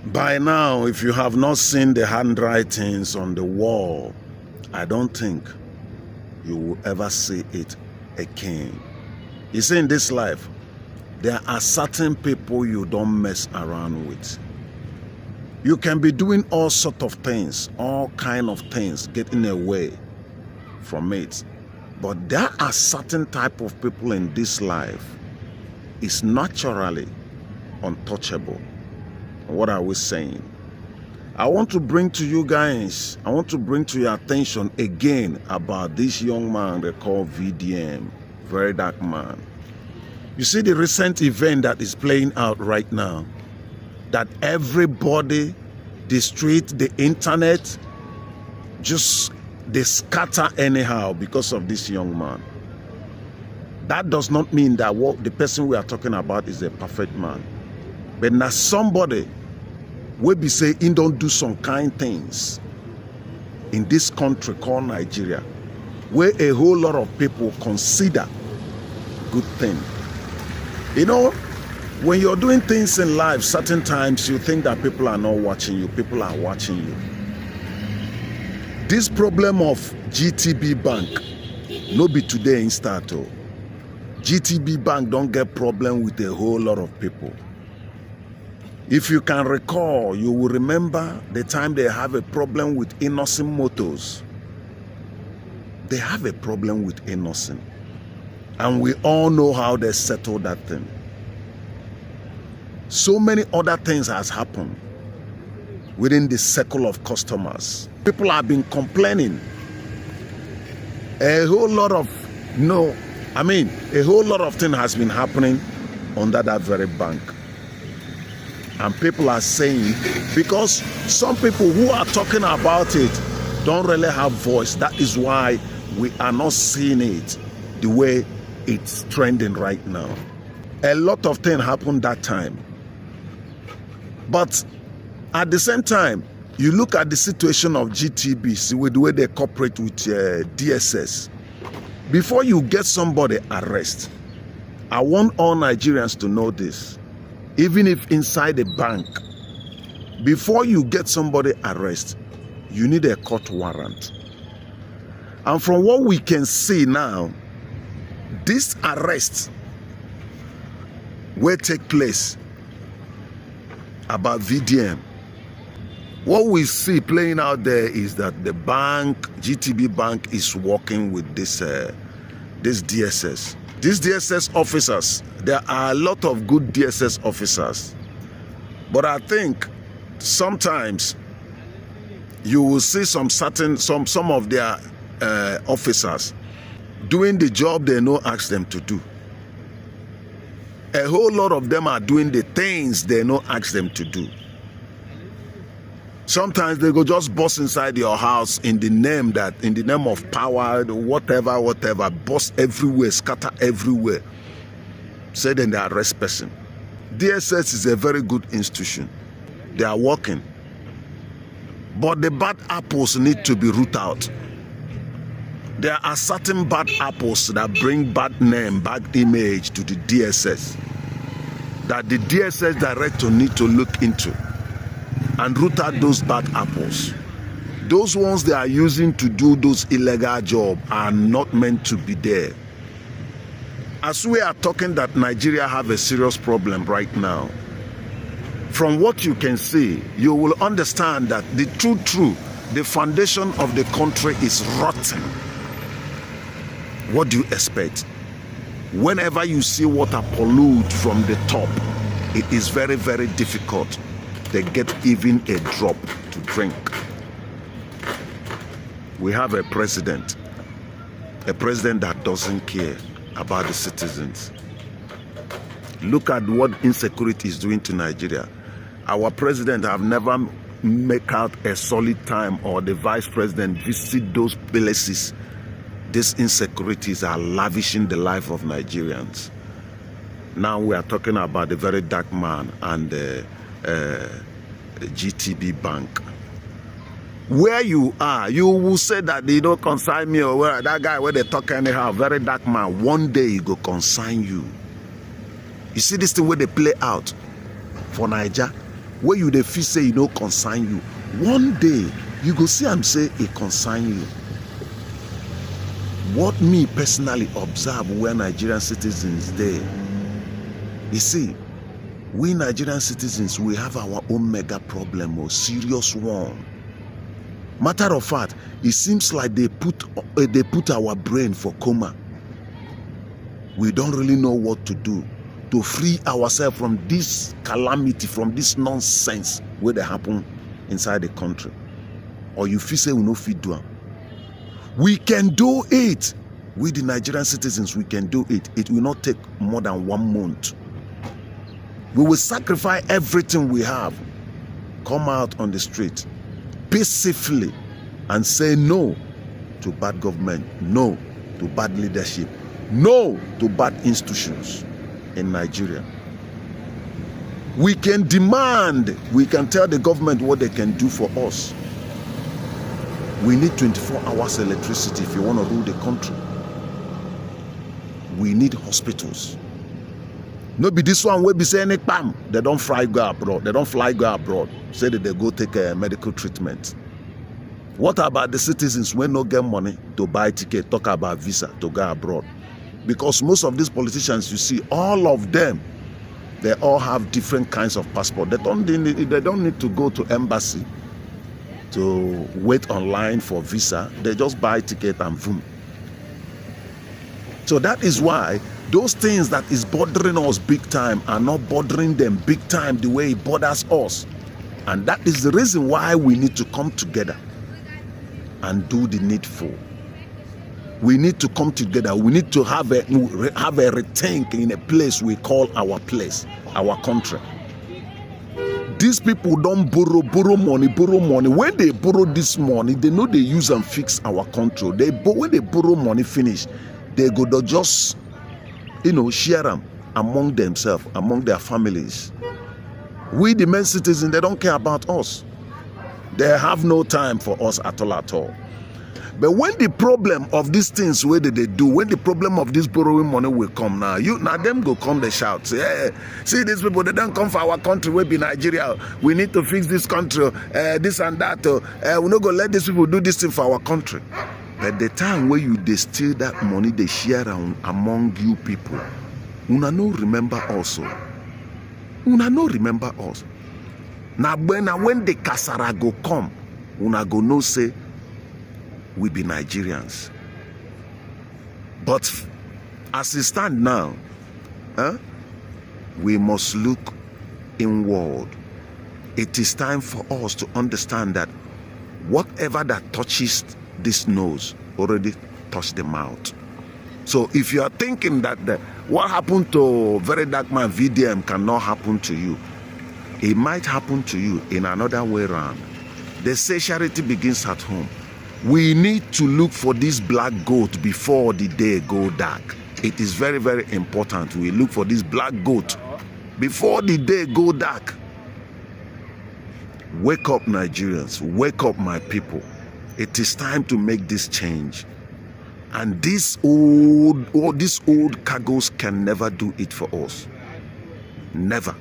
By now, if you have not seen the handwritings on the wall, I don't think you will ever see it again. You see, in this life, there are certain people you don't mess around with. You can be doing all sort of things, all kind of things, getting away from it. But there are certain type of people in this life is naturally untouchable. What are we saying? I want to bring to you guys, I want to bring to your attention again about this young man they call VDM, very dark man. You see the recent event that is playing out right now, that everybody, the street, the internet, just they scatter anyhow because of this young man. That does not mean that the person we are talking about is a perfect man. But now somebody will be saying he don't do some kind things in this country called Nigeria, where a whole lot of people consider good thing. You know, when you're doing things in life, certain times you think that people are not watching you. People are watching you. This problem of GTB Bank, no be today in start. GTB Bank don't get problem with a whole lot of people. If you can recall, you will remember the time they have a problem with Innocent Motors. They have a problem with Innocent. And we all know how they settle that thing. So many other things has happened within the circle of customers. People have been complaining. A whole lot of things has been happening under that very bank. And people are saying, because some people who are talking about it don't really have voice. That is why we are not seeing it the way it's trending right now. A lot of things happened that time. But at the same time, you look at the situation of GTB, with the way they cooperate with DSS. Before you get somebody arrested, I want all Nigerians to know this. Even if inside a bank, before you get somebody arrested, you need a court warrant. And from what we can see now, this arrest will take place about VDM. What we see playing out there is that the bank, GTB Bank, is working with this DSS. These DSS officers, there are a lot of good DSS officers. But I think sometimes you will see some of their officers doing the job they no ask them to do. A whole lot of them are doing the things they no ask them to do. Sometimes they go just bust inside your house in the name of power, whatever, bust everywhere, scatter everywhere. Say then they arrest person. DSS is a very good institution. They are working. But the bad apples need to be rooted out. There are certain bad apples that bring bad name, bad image to the DSS that the DSS director need to look into and root out those bad apples. Those ones they are using to do those illegal jobs are not meant to be there. As we are talking that Nigeria have a serious problem right now, from what you can see, you will understand that the the foundation of the country is rotten. What do you expect? Whenever you see water pollute from the top, it is very, very difficult to get even a drop to drink. We have a president that doesn't care about the citizens. Look at what insecurity is doing to Nigeria. Our president have never make out a solid time, or the vice president visit those places. These insecurities are lavishing the life of Nigerians. Now we are talking about the very dark man and the GTB Bank. Where you are, you will say that they don't consign me, or where that guy where they talk anyhow, very dark man, one day he go consign you. You see this thing where they play out for Nigeria. where you dey feel say e no concern you, one day you go see am say e concern you. What me personally observe where Nigerian citizens dey, you see, we Nigerian citizens, we have our own mega problem, or serious one. Matter of fact, it seems like they put our brain for coma. We don't really know what to do to free ourselves from this calamity, from this nonsense where they happen inside the country. Or you feel say we no fit do it. We can do it. We the Nigerian citizens, we can do it. It will not take more than 1 month. We will sacrifice everything we have, come out on the street peacefully and say no to bad government, no to bad leadership, no to bad institutions in Nigeria. We can demand, we can tell the government what they can do for us. We need 24 hours electricity if you want to rule the country. We need hospitals. No be this one wey be saying it, bam, they don't fly go abroad. They don't fly go abroad. Say that they go take a medical treatment. What about the citizens when no get money to buy ticket, talk about visa to go abroad? Because most of these politicians, you see, all of them, they all have different kinds of passport. They don't need to go to embassy to wait online for visa. They just buy ticket and boom. So that is why those things that is bothering us big time are not bothering them big time the way it bothers us. And that is the reason why we need to come together and do the needful. We need to come together. We need to have a rethink in a place we call our place, our country. These people don't borrow money. When they borrow this money, they know they use and fix our country. When they borrow money finish, they go to just, share them among themselves, among their families. We, the main citizens, they don't care about us. They have no time for us at all. But when the problem of these things, where they do, when the problem of this borrowing money will come now, them go come, they shout, say, hey, see these people, they don't come for our country, we be Nigeria. We need to fix this country, this and that. We're not going to let these people do this thing for our country. But the time where they steal that money, they share among you people, una no remember also. Una no remember us. Now when the kasara go come, una go no say we be Nigerians. But as it stand now, we must look inward. It is time for us to understand that whatever that touches this nose already touched the mouth. So if you are thinking that what happened to Very Dark Man VDM cannot happen to you, it might happen to you in another way around. They say charity begins at home. We need to look for this black goat before the day go dark. It is very, very important. We look for this black goat before the day go dark. Wake up, Nigerians. Wake up, my people. It is time to make this change. And these old cargoes can never do it for us. Never.